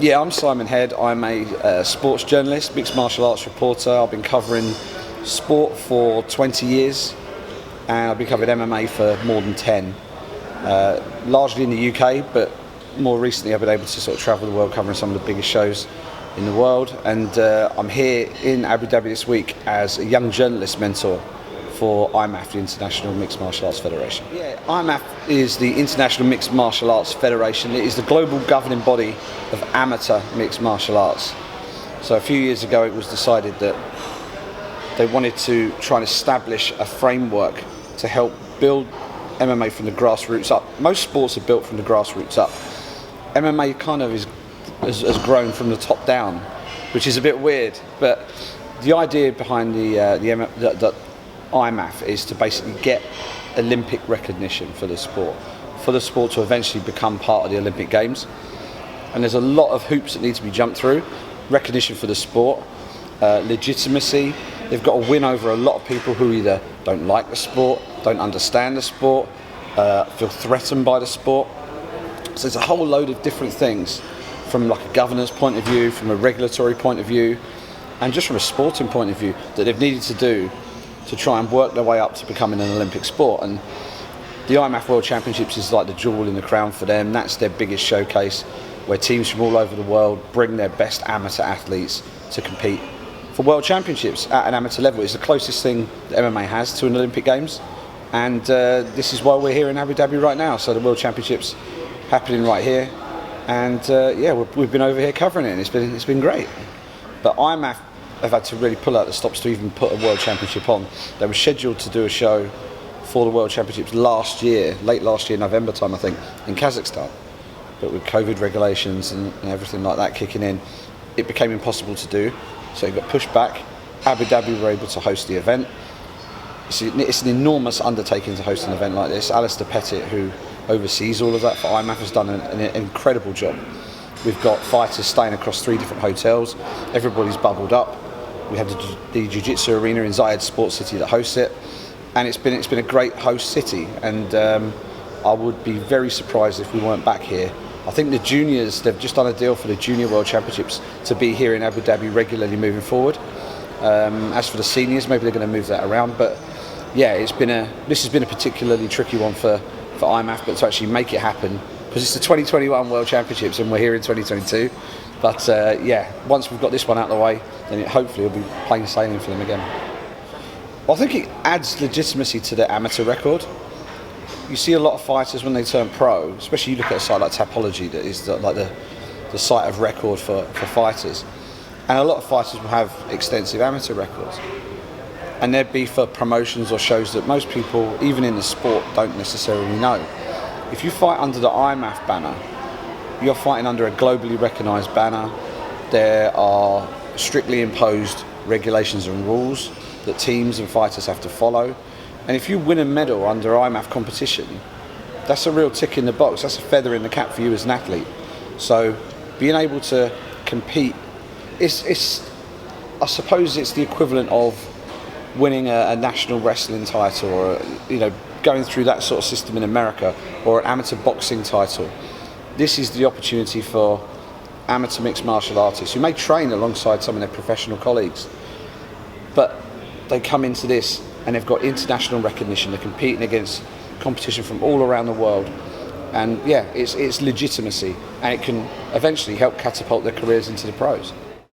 Yeah, I'm Simon Head. I'm a sports journalist, mixed martial arts reporter. I've been covering sport for 20 years and I've been covering MMA for more than 10. Largely in the UK, but more recently I've been able to sort of travel the world covering some of the biggest shows in the world. And I'm here in Abu Dhabi this week as a young journalist mentor for IMMAF, the International Mixed Martial Arts Federation. Yeah, IMMAF is the International Mixed Martial Arts Federation. It is the global governing body of amateur mixed martial arts. So a few years ago it was decided that they wanted to try and establish a framework to help build MMA from the grassroots up. Most sports are built from the grassroots up. MMA kind of has grown from the top down, which is a bit weird, but the idea behind the IMMAF is to basically get Olympic recognition for the sport to eventually become part of the Olympic Games. And there's a lot of hoops that need to be jumped through. Recognition for the sport, legitimacy. They've got to win over a lot of people who either don't like the sport, don't understand the sport, feel threatened by the sport. So there's a whole load of different things from like a governance point of view, from a regulatory point of view, and just from a sporting point of view that they've needed to do to try and work their way up to becoming an Olympic sport. And the IMMAF World Championships is like the jewel in the crown for them. That's their biggest showcase, where teams from all over the world bring their best amateur athletes to compete for World Championships at an amateur level. It's the closest thing that MMA has to an Olympic Games, and this is why we're here in Abu Dhabi right now. So the World Championships happening right here, and yeah, we've been over here covering it, and it's been great. But IMMAF have had to really pull out the stops to even put a World Championship on. They were scheduled to do a show for the World Championships last year, late last year, November time I think, in Kazakhstan. But with COVID regulations and everything like that kicking in, it became impossible to do. So it got pushed back. Abu Dhabi were able to host the event. It's an enormous undertaking to host an event like this. Alistair Pettit, who oversees all of that for IMMAF, has done an incredible job. We've got fighters staying across 3 different hotels. Everybody's bubbled up. We have the Jiu-Jitsu arena in Zayed Sports City that hosts it, and it's been a great host city. And I would be very surprised if we weren't back here. I think the juniors, they've just done a deal for the Junior World Championships to be here in Abu Dhabi regularly moving forward. As for the seniors, maybe they're going to move that around. But yeah, this has been a particularly tricky one for IMMAF, but to actually make it happen, because it's the 2021 World Championships and we're here in 2022. But yeah, once we've got this one out of the way, then hopefully it'll be plain sailing for them again. Well, I think it adds legitimacy to the amateur record. You see a lot of fighters when they turn pro, especially you look at a site like Tapology, that is the site of record for fighters. And a lot of fighters will have extensive amateur records. And they'd be for promotions or shows that most people, even in the sport, don't necessarily know. If you fight under the IMMAF banner, you're fighting under a globally recognised banner. There are strictly imposed regulations and rules that teams and fighters have to follow. And if you win a medal under IMMAF competition, that's a real tick in the box. That's a feather in the cap for you as an athlete. So being able to compete, I suppose it's the equivalent of winning a national wrestling title, or going through that sort of system in America, or an amateur boxing title. This is the opportunity for amateur mixed martial artists who may train alongside some of their professional colleagues, but they come into this and they've got international recognition. They're competing against competition from all around the world, and yeah, it's legitimacy, and it can eventually help catapult their careers into the pros.